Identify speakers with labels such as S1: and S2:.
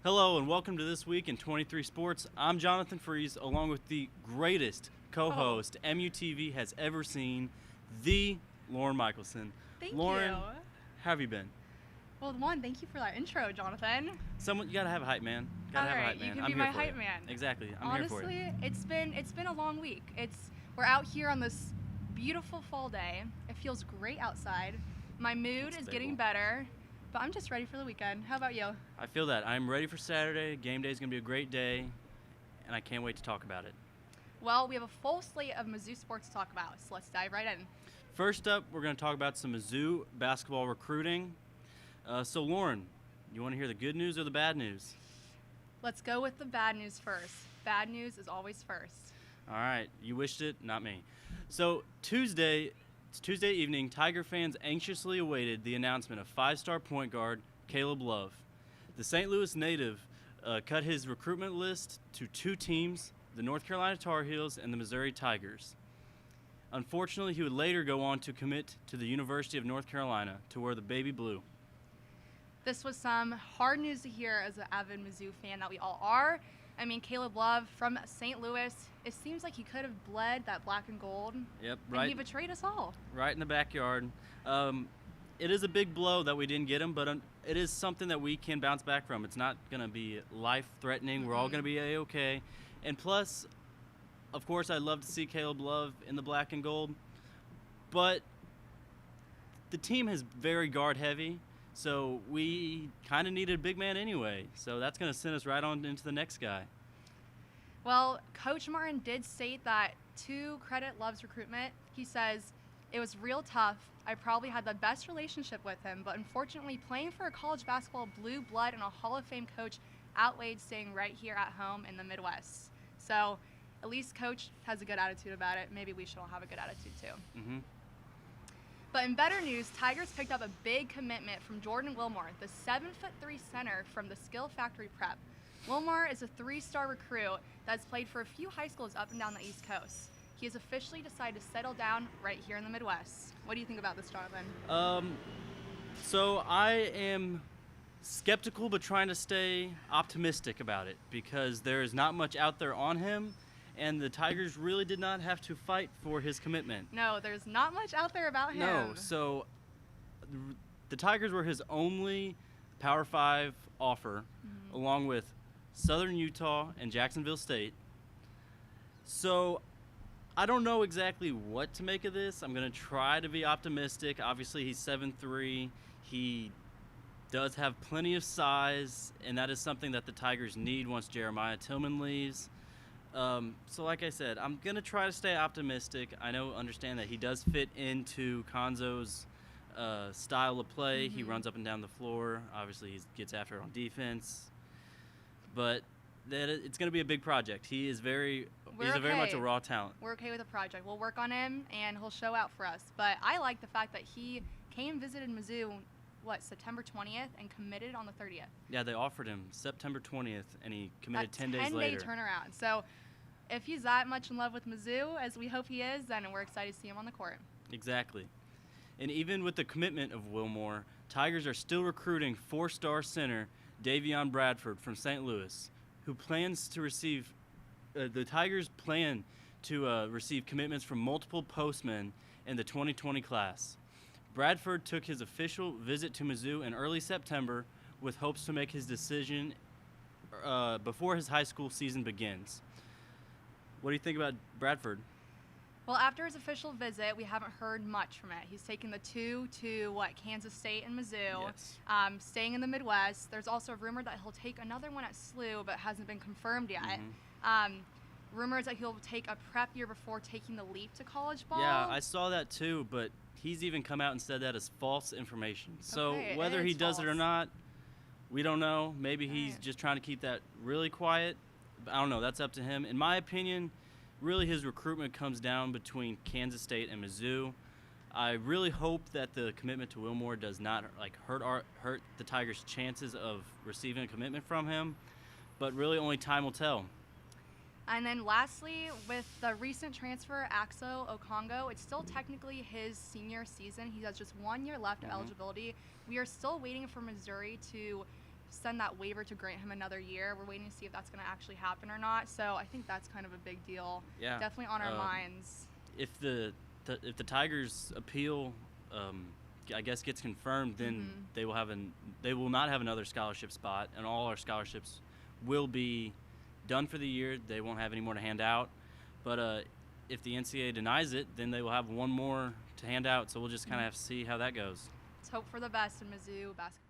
S1: Hello and welcome to This Week in 23 Sports. I'm Jonathan Freeze, along with the greatest co-host MUTV has ever seen, the Lauren Michelson.
S2: Thank
S1: Lauren,
S2: you.
S1: how have you been?
S2: Well, thank you for that intro, Jonathan.
S1: You gotta have a hype man.
S2: All right, you can be my hype man.
S1: Exactly, I'm here for you.
S2: Honestly, it's been a long week. We're out here on this beautiful fall day. It feels great outside. My mood is getting better, but I'm just ready for the weekend. How about you?
S1: I feel that. I'm ready for Saturday. Game day is gonna be a great day, and I can't wait to talk about it.
S2: Well, we have a full slate of Mizzou sports to talk about, so let's dive right in.
S1: First up, we're gonna talk about some Mizzou basketball recruiting. So Lauren, you want to hear the good news or the bad news?
S2: Let's go with the bad news first. Bad news is always first.
S1: All right, you wished it, not me. So Tuesday evening, Tiger fans anxiously awaited the announcement of five-star point guard Kaleb Love. The St. Louis native cut his recruitment list to two teams, the North Carolina Tar Heels and the Missouri Tigers. Unfortunately, he would later go on to commit to the University of North Carolina to wear the baby blue.
S2: This was some hard news to hear as an avid Mizzou fan that we all are. I mean, Kaleb Love from St. Louis, it seems like he could have bled that black and gold.
S1: Yep,
S2: right. And he betrayed us all.
S1: Right in the backyard. It is a big blow that we didn't get him, but it is something that we can bounce back from. It's not going to be life-threatening. We're all going to be A-okay. And plus, of course, I'd love to see Kaleb Love in the black and gold, but the team is very guard-heavy. So we kind of needed a big man anyway. So that's going to send us right on into the next guy.
S2: Well, Coach Martin did state that to credit Love's recruitment, he says, "It was real tough. I probably had the best relationship with him, but unfortunately playing for a college basketball blue blood and a Hall of Fame coach outweighed staying right here at home in the Midwest." So at least Coach has a good attitude about it. Maybe we should all have a good attitude too.
S1: Mm-hmm.
S2: But in better news, Tigers picked up a big commitment from Jordan Wilmore, the 7'3" center from the Skill Factory Prep. Wilmore is a 3-star recruit that's played for a few high schools up and down the East Coast. He has officially decided to settle down right here in the Midwest. What do you think about this, Jonathan?
S1: So I am skeptical but trying to stay optimistic about it because there is not much out there on him. And the Tigers really did not have to fight for his commitment.
S2: No, there's not much out there about him.
S1: No, so the Tigers were his only Power 5 offer, along with Southern Utah and Jacksonville State. So I don't know exactly what to make of this. I'm going to try to be optimistic. Obviously, he's 7'3". He does have plenty of size, and that is something that the Tigers need once Jeremiah Tillman leaves. So like I said, I'm going to try to stay optimistic. Understand that he does fit into Conzo's style of play. He runs up and down the floor. Obviously, he gets after it on defense. But it's going to be a big project. He's very much a raw talent.
S2: We're okay with the project. We'll work on him, and he'll show out for us. But I like the fact that he came, visited Mizzou, September 20th, and committed on the 30th.
S1: Yeah, they offered him September 20th, and he committed 10 days later.
S2: 10-day turnaround. So if he's that much in love with Mizzou, as we hope he is, then we're excited to see him on the court.
S1: Exactly. And even with the commitment of Wilmore, Tigers are still recruiting 4-star center Davion Bradford from St. Louis, who plans to receive the Tigers plan to receive commitments from multiple postmen in the 2020 class. Bradford took his official visit to Mizzou in early September with hopes to make his decision before his high school season begins. What do you think about Bradford?
S2: Well, after his official visit, we haven't heard much from it. He's taken the 2 to Kansas State and Mizzou,
S1: yes.
S2: Staying in the Midwest. There's also a rumor that he'll take another one at SLU, but hasn't been confirmed yet. Rumors that he'll take a prep year before taking the leap to college ball.
S1: Yeah, I saw that too, but he's even come out and said that as false information. So whether he does it or not, we don't know. Maybe he's just trying to keep that really quiet. I don't know. That's up to him. In my opinion, really his recruitment comes down between Kansas State and Mizzou. I really hope that the commitment to Wilmore does not hurt the Tigers' chances of receiving a commitment from him. But really only time will tell.
S2: And then lastly, with the recent transfer, Axel Okongo, it's still technically his senior season. He has just 1 year left of eligibility. We are still waiting for Missouri to send that waiver to grant him another year. We're waiting to see if that's going to actually happen or not. So I think that's kind of a big deal.
S1: Yeah.
S2: Definitely on our minds.
S1: If the Tigers' appeal, I guess, gets confirmed, then they will not have another scholarship spot, and all our scholarships will be done for the year. They won't have any more to hand out. But if the NCAA denies it, then they will have one more to hand out. So we'll just kind of have to see how that goes.
S2: Let's hope for the best in Mizzou basketball.